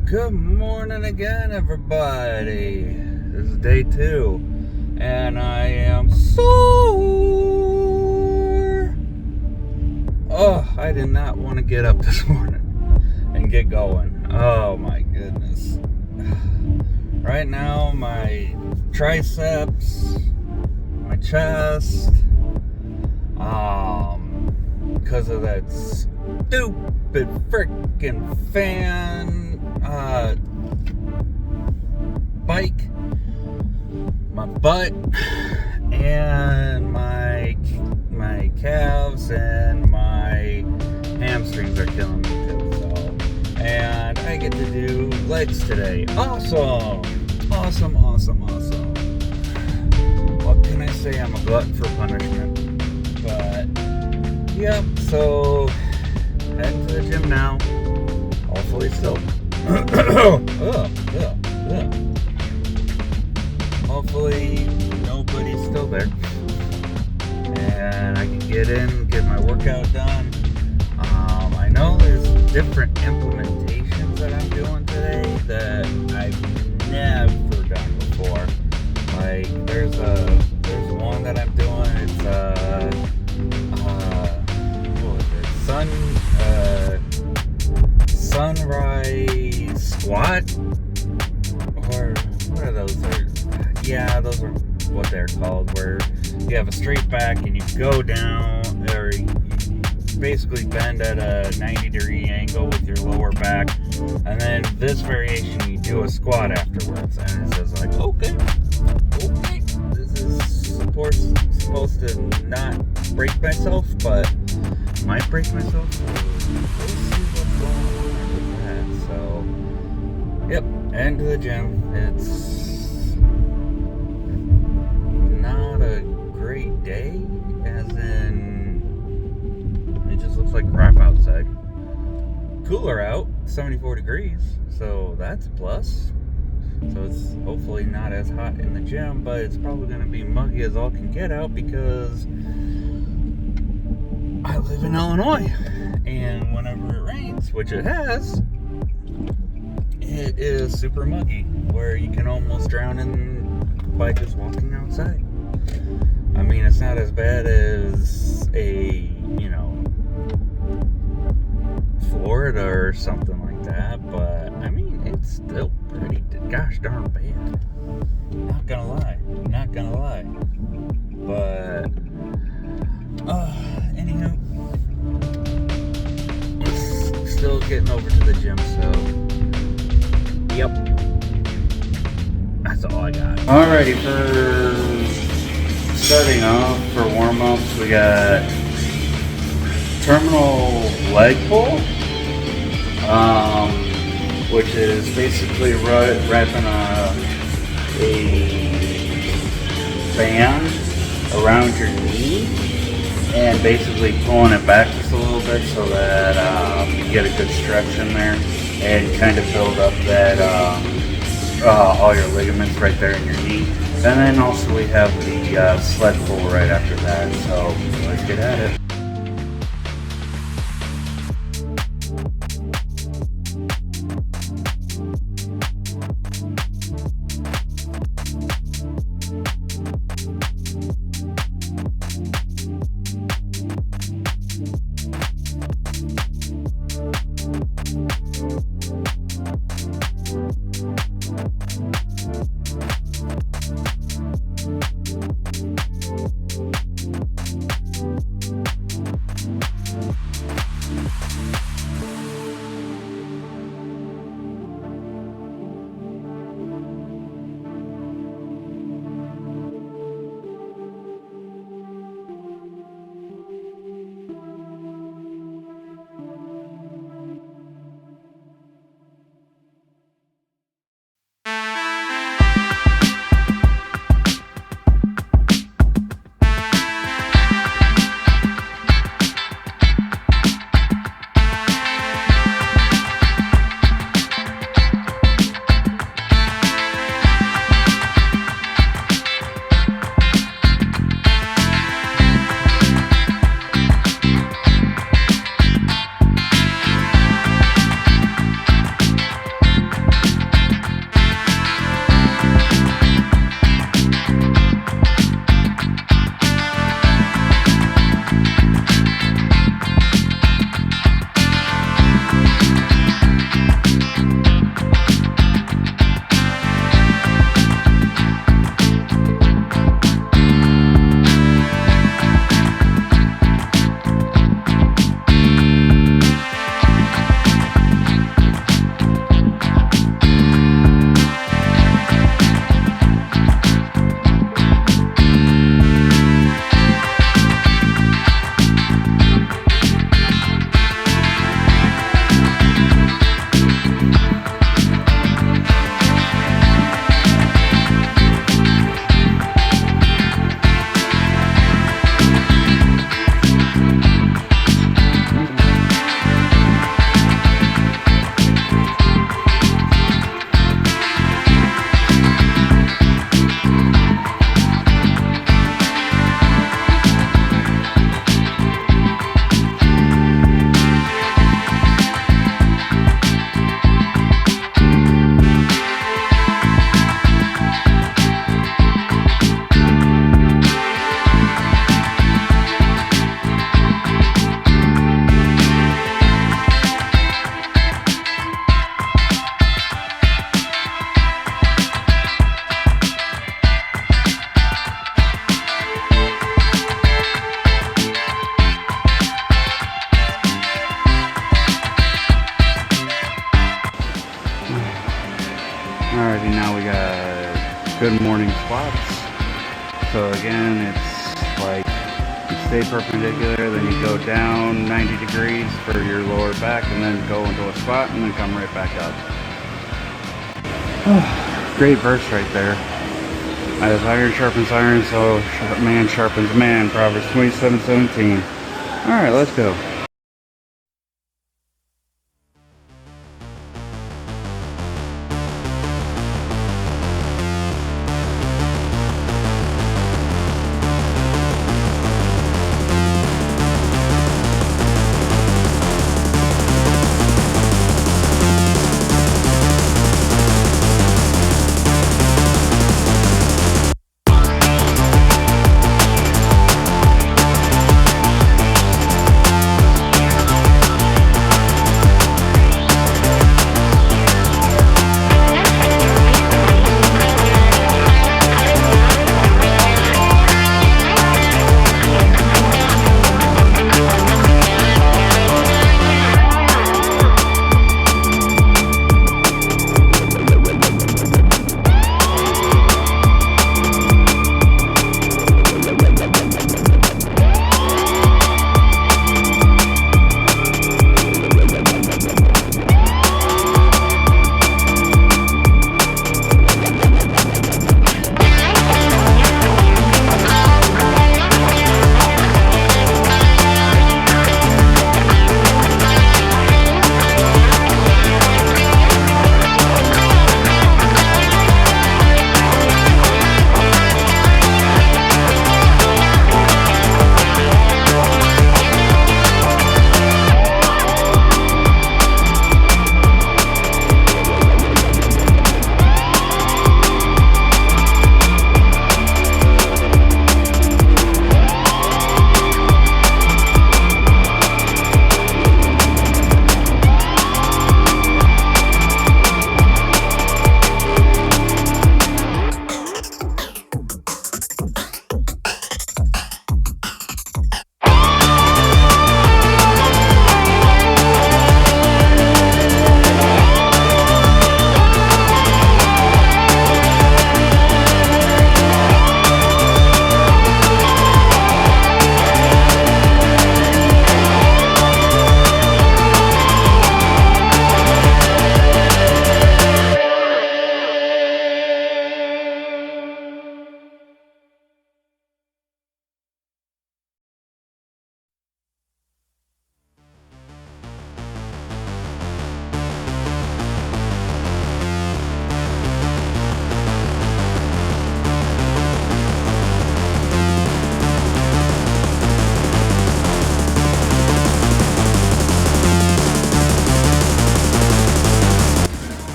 Good morning again, everybody. This is day 2, and I am sore. Oh, I did not want to get up this morning and get going. Oh my goodness. Right now, my triceps, my chest, because of that stupid freaking fan bike, my butt and my calves and my hamstrings are killing me too. So, and I get to do legs today. Awesome. What can I say? I'm a glutton for punishment. But yep. So heading to the gym now. Hopefully still. Hopefully nobody's still there, and I can get in, get my workout done. I know there's different implementations that I'm doing today that I've never done before. Like there's one that I'm doing. It's what is it? Sunrise squat, or what are those? Yeah, those are what they're called, where you have a straight back and you go down, or you basically bend at a 90-degree angle with your lower back, and then this variation you do a squat afterwards. And it's just like, okay, this is supposed to not break myself, but might break myself. We'll see what's going on with that. So, yep, and to the gym. It's not a great day, as in it just looks like crap outside. Cooler out, 74 degrees, so that's a plus. So it's hopefully not as hot in the gym, but it's probably going to be muggy as all can get out because I live in Illinois, and whenever it rains, which it has, it is super muggy, where you can almost drown in by just walking outside. I mean, it's not as bad as a, Florida or something like that, but I mean, it's still pretty gosh darn bad. Not gonna lie. But, anywho, still getting over to the gym, so, yep. That's all I got. Alrighty, for starting off, for warm-ups, we got terminal leg pull, which is basically wrapping a band around your knee and basically pulling it back just a little bit so that you get a good stretch in there and kind of build up that all your ligaments right there in your knee. And then also we have the sled pull right after that. So let's get at it. Alrighty, now we got good morning squats. So again, it's like you stay perpendicular, then you go down 90 degrees for your lower back, and then go into a squat, and then come right back up. Great verse right there. As iron sharpens iron, so man sharpens man. Proverbs 27:17. Alright, let's go.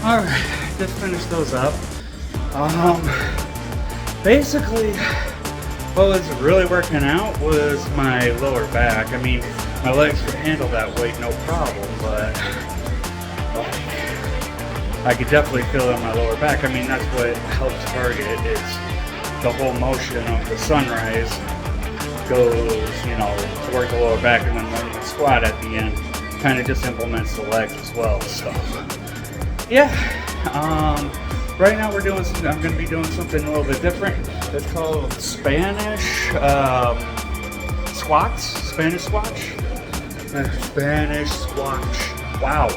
Alright, just finished those up. Basically, what was really working out was my lower back. I mean, my legs could handle that weight no problem, but I could definitely feel it on my lower back. I mean, that's what helps target it, is the whole motion of the sunrise goes, toward the lower back, and then when you squat at the end, kind of just implements the legs as well. So, yeah. Right now I'm going to be doing something a little bit different. It's called Spanish squats. Spanish squats. Spanish squats. Wow.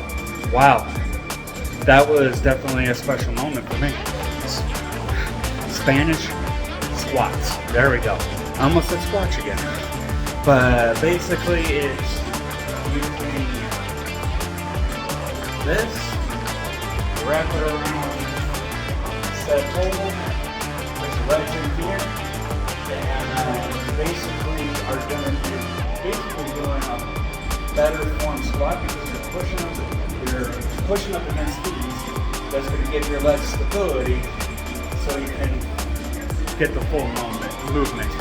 That was definitely a special moment for me. Spanish squats. There we go. I almost said squatch again. But basically it's using this, wrap it around set table, put your legs in here, and basically are going to be doing a better form squat because you're pushing up against these. That's going to give your legs stability so you can get the full movement.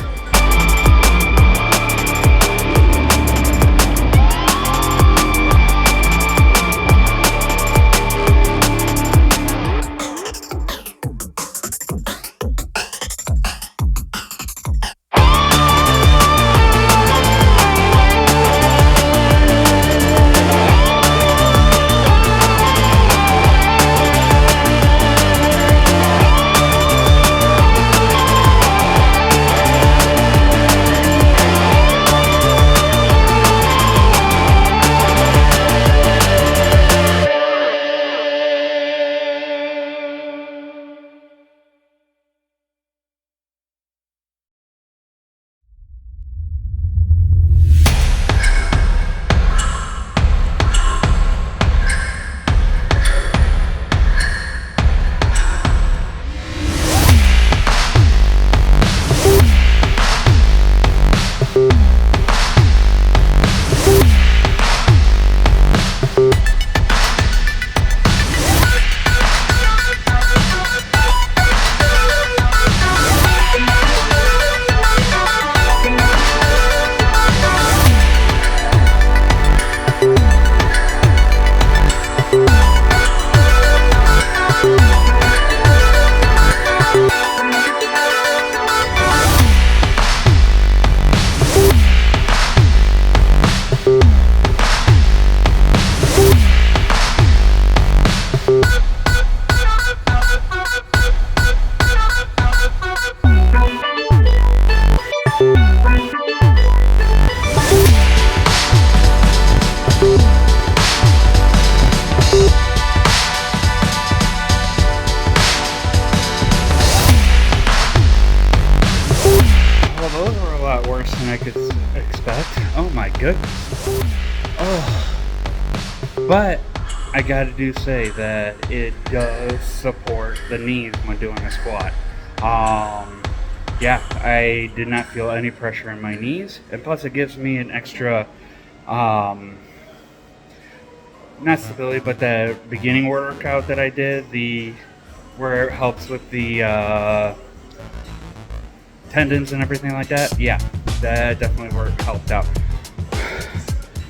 Than I could expect. Oh my goodness. Oh. But I gotta say that it does support the knees when doing a squat. Yeah, I did not feel any pressure in my knees, and plus it gives me an extra not stability, but the beginning workout that I did, where it helps with the tendons and everything like that. Yeah, that definitely helped out.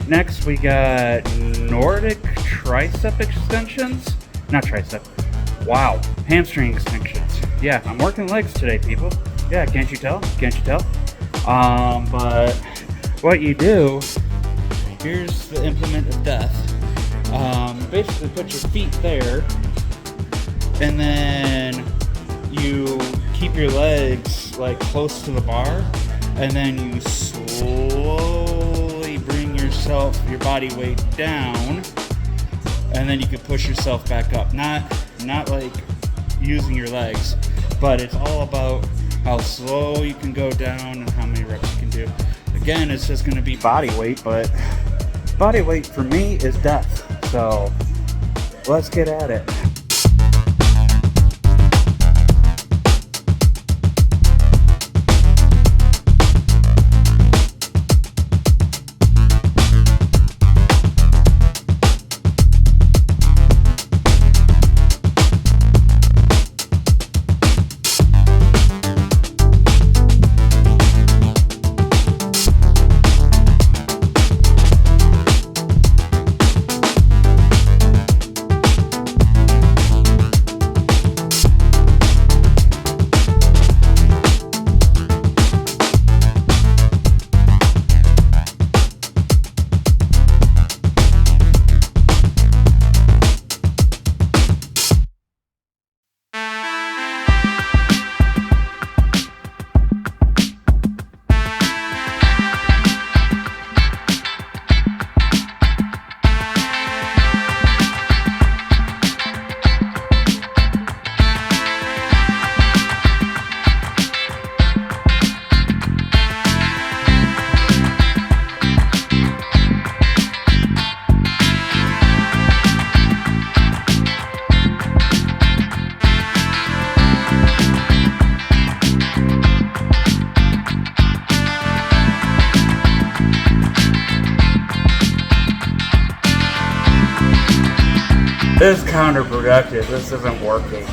Next, we got Nordic tricep extensions. Not tricep. Wow, hamstring extensions. Yeah, I'm working legs today, people. Yeah, can't you tell? But what you do, here's the implement of death. Basically put your feet there, and then you keep your legs like close to the bar, and then you slowly bring your body weight down, and then you can push yourself back up. Not like using your legs, but it's all about how slow you can go down and how many reps you can do. Again, it's just going to be body weight, but body weight for me is death. So let's get at it. This is counterproductive. This isn't working.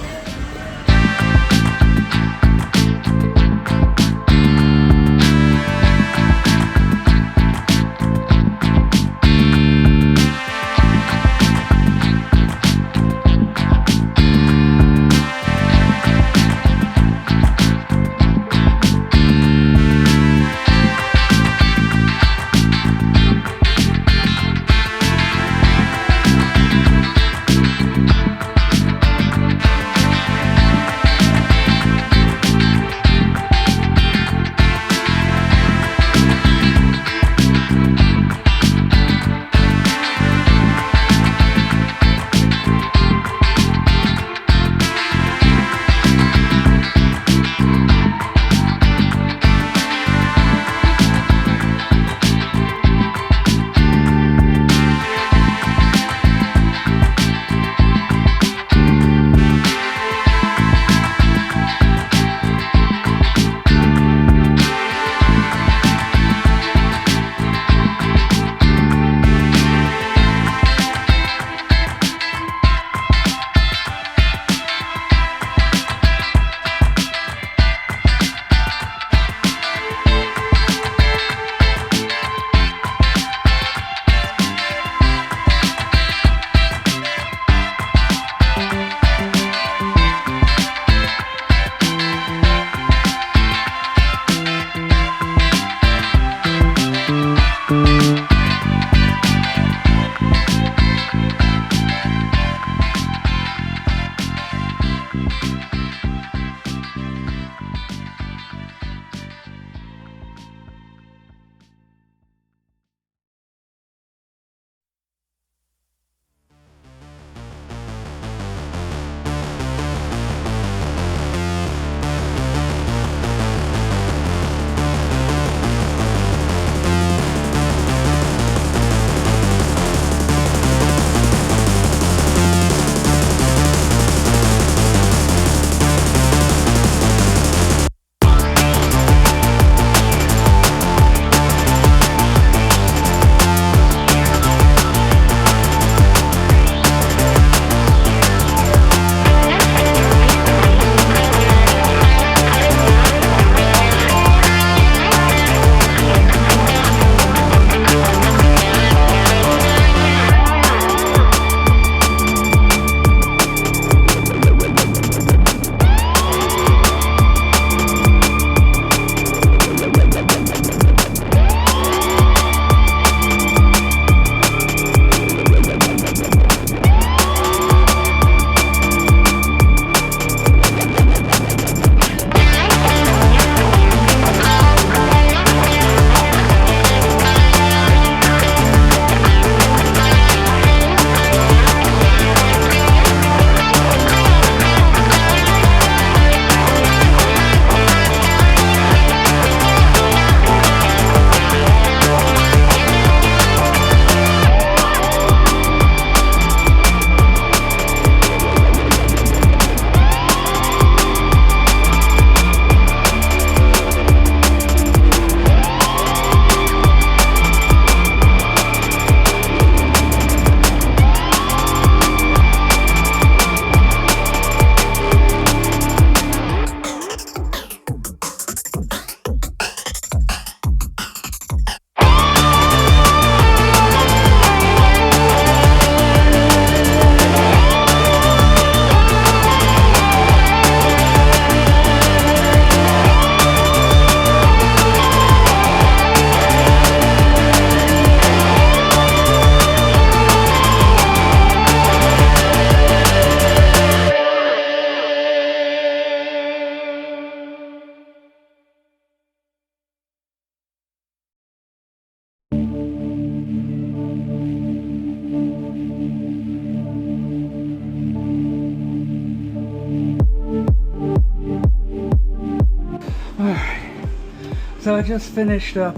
So I just finished up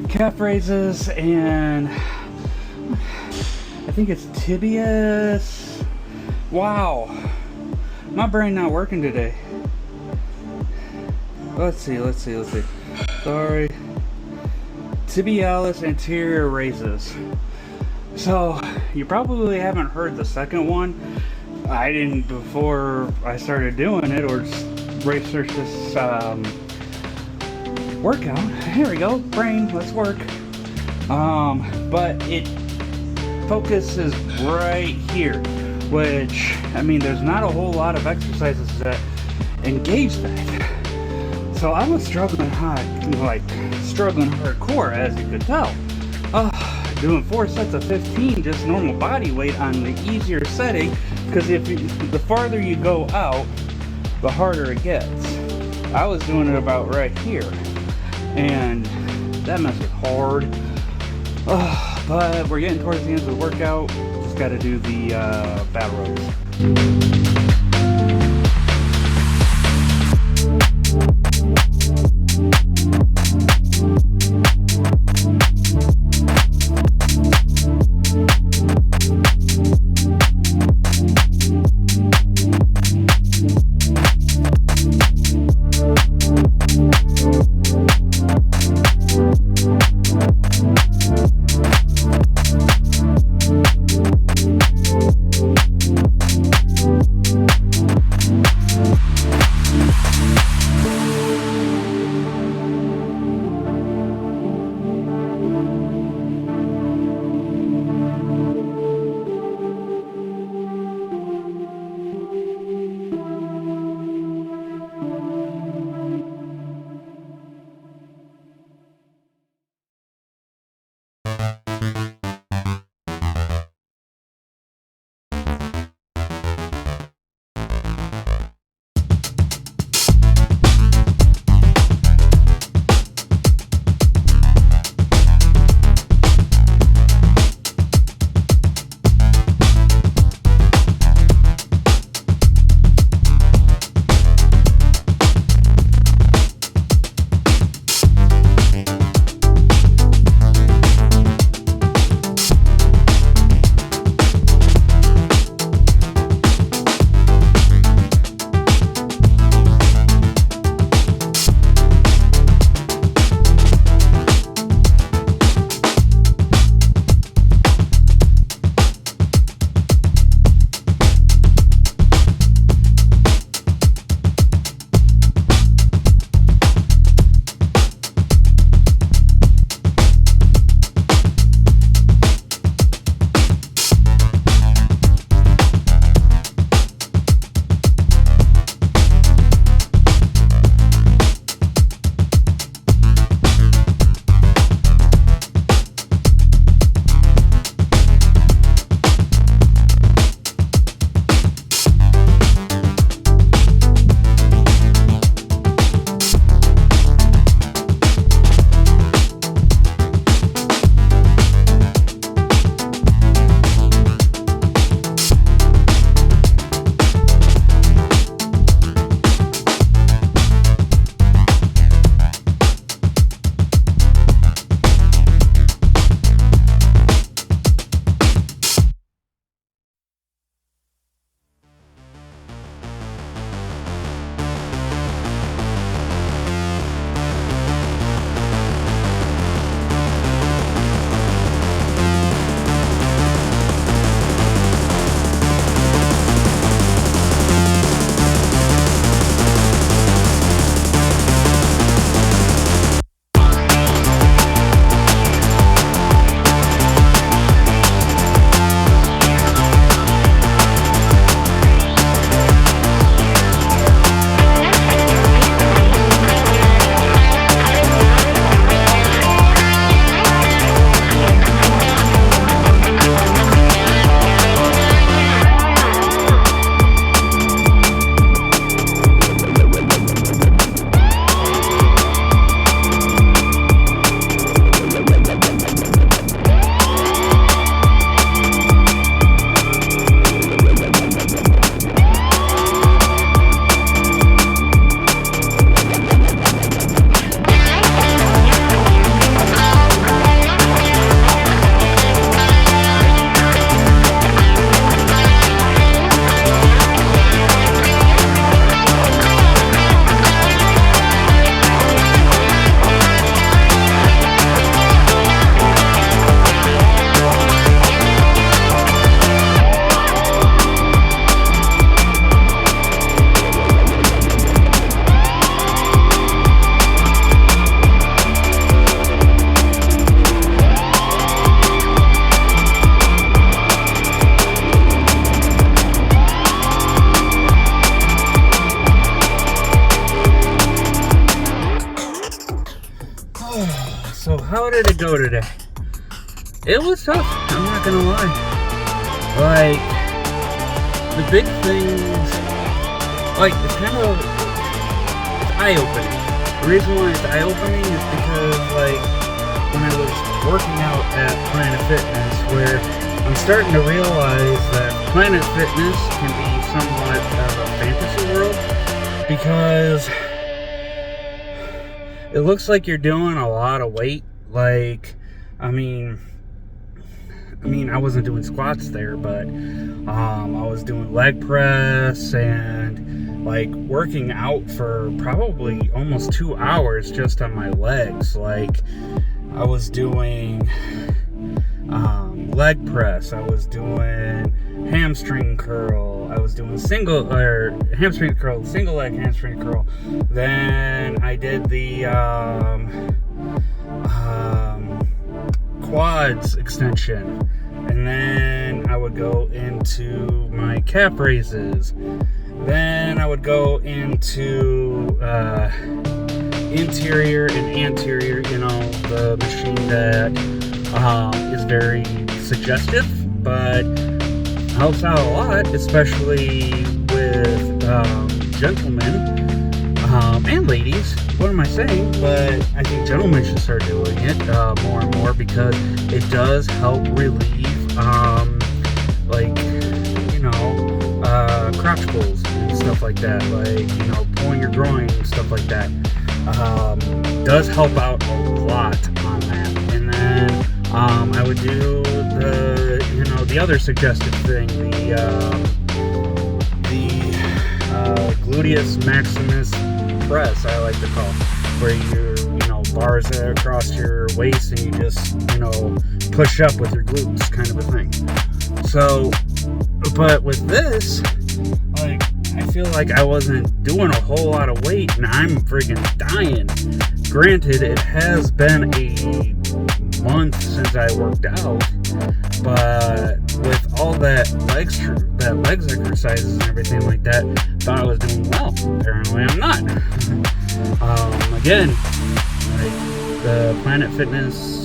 calf raises and I think it's tibius. Wow, my brain not working today. Let's see. Sorry. Tibialis anterior raises. So you probably haven't heard the second one. I didn't before I started doing it or just research this workout. Here we go, brain, let's work. But it focuses right here, which I mean, there's not a whole lot of exercises that engage that. So I was struggling struggling hardcore, as you could tell. Doing 4 sets of 15, just normal body weight on the easier setting, because the farther you go out, the harder it gets. I was doing it about right here, and that mess was hard. But we're getting towards the end of the workout. Just got to do the battle ropes. how did it go today? It was tough, I'm not gonna lie. Like, the big things, like, it's eye-opening. The reason why it's eye-opening is because, like, when I was working out at Planet Fitness, where I'm starting to realize that Planet Fitness can be somewhat of a fantasy world, because it looks like you're doing a lot of weight. Like, I mean, I wasn't doing squats there, but I was doing leg press and like working out for probably almost 2 hours just on my legs. Like, I was doing leg press, I was doing hamstring curl, I was doing hamstring curl, single leg hamstring curl. Then I did the quads extension, and then I would go into my calf raises. Then I would go into interior and anterior, the machine that is very suggestive, but helps out a lot, especially with gentlemen and ladies. What am I saying? But I think gentlemen should start doing it more and more, because it does help relieve crotch pulls and stuff like that, like, pulling your groin and stuff like that. Does help out a lot on that. And then I would do the other suggestive thing, the gluteus maximus press, I like to call, where bars across your waist and you just push up with your glutes, kind of a thing. So, but with this, like, I feel like I wasn't doing a whole lot of weight, and I'm friggin' dying. Granted, it has been a month since I worked out, but with all that legs exercises and everything like that, thought I was doing well. Apparently, I'm not. Again, like the Planet Fitness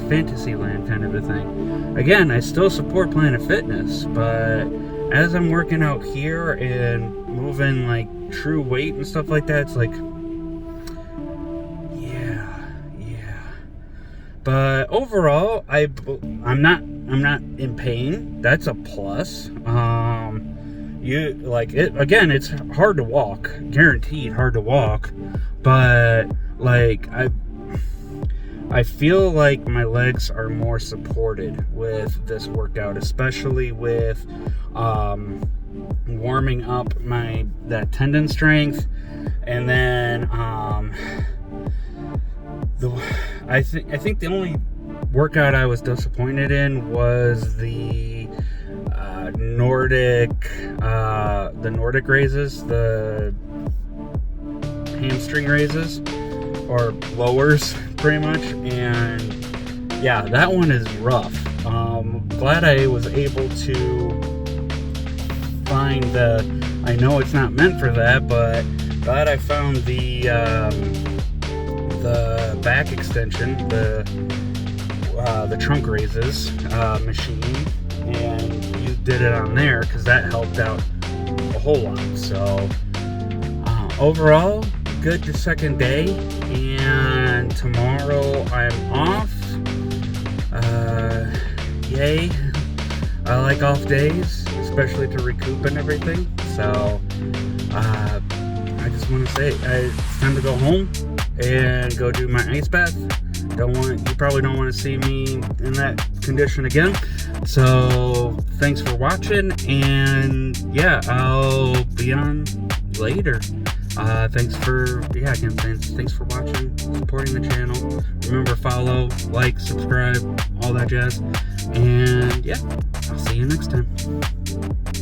Fantasyland kind of a thing. Again, I still support Planet Fitness, but as I'm working out here and moving like true weight and stuff like that, it's like, yeah. But overall, I'm not in pain. That's a plus. It's hard to walk, guaranteed hard to walk, but like I feel like my legs are more supported with this workout, especially with warming up that tendon strength. And then I think the only workout I was disappointed in was the Nordic raises, the hamstring raises, or lowers, pretty much. And yeah, that one is rough. Glad I was able to find I know it's not meant for that, but glad I found the back extension, the trunk raises machine, and you did it on there, because that helped out a whole lot. So overall, good the second day, and tomorrow I'm off. Yay. I like off days, especially to recoup and everything. So I just want to say it's time to go home and go do my ice bath. You probably don't want to see me in that condition again. So thanks for watching, and yeah, I'll be on later. Thanks for watching, supporting the channel. Remember, follow, like, subscribe, all that jazz. And yeah, I'll see you next time.